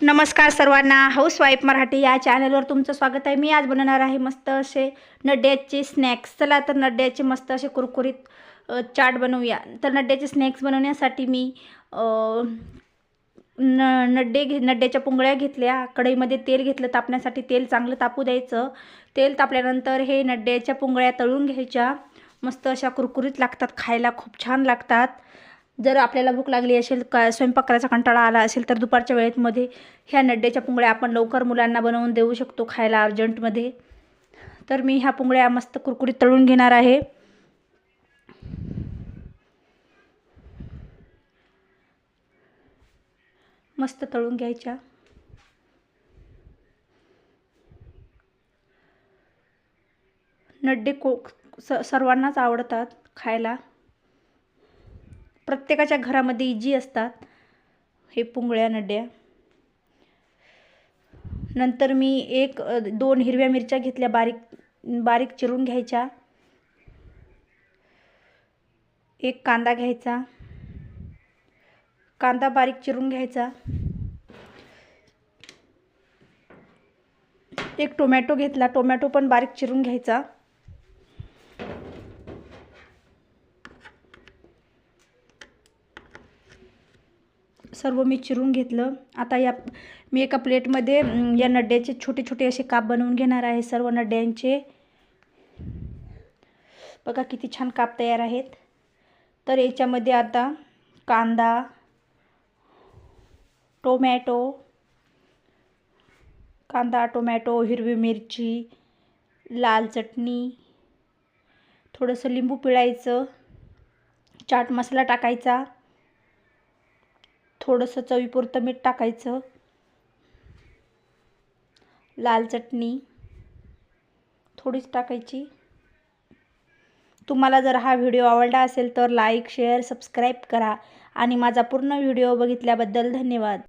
नमस्कार सर्वांना, हाऊसवाईफ मराठी या चॅनलवर तुमचं स्वागत आहे। मी आज बनवणार आहे मस्त असे नड्ड्याचे स्नॅक्स। चला तर नड्ड्याचे मस्त असे कुरकुरीत चाट बनवूया। तर नड्ड्याचे स्नॅक्स बनवण्यासाठी मी नड्ड्याच्या पुंगळ्या घेतल्या। कढईमध्ये तेल घेतलं तापण्यासाठी। तेल चांगलं तापू द्यायचं। तेल तापल्यानंतर हे नड्ड्याच्या पुंगळ्या तळून घ्यायच्या। मस्त अशा कुरकुरीत लागतात, खायला खूप छान लागतात। जर आपल्याला भूक लागली असेल, स्वयंपाक करायचा कंटाळा आला असेल तर दुपारच्या वेळेमध्ये ह्या नड्ड्याच्या पुंगळ्या आपण लवकर मुलांना बनवून देऊ शकतो खायला अर्जंटमध्ये। तर मी ह्या पुंगळ्या मस्त कुरकुरीत तळून घेणार आहे। मस्त तळून घ्यायच्या। नड्डे सर्वांनाच आवडतात खायला। प्रत्येकाच्या घरामध्ये इजी असतात हे पुंगळ्या नड्ड्या। नंतर मी 1-2 हिरव्या मिरच्या घेतल्या, बारीक चिरून घ्यायच्या। 1 कांदा घ्यायचा, कांदा बारीक चिरून घ्यायचा। 1 टोमॅटो घेतला, टोमॅटो पण बारीक चिरून घ्यायचा। सर्व मी चिरून घेतलं। आता मी एका प्लेटमध्ये या नड्ड्याचे छोटे छोटे असे काप बनवून घेणार आहे सर्व नड्ड्यांचे। बघा किती छान काप तयार आहेत। तर याच्यामध्ये आता कांदा, टोमॅटो, हिरवी मिरची, लाल चटणी, थोडंसं लिंबू पिळायचं, चाट मसाला टाकायचा, थोडंसं चवीपुरतं मीठ टाकायचं, लाल चटणी थोडीच टाकायची। तुम्हाला जर हा व्हिडिओ आवडला असेल तर लाईक, शेअर, सबस्क्राईब करा आणि माझा पूर्ण व्हिडिओ बघितल्याबद्दल धन्यवाद।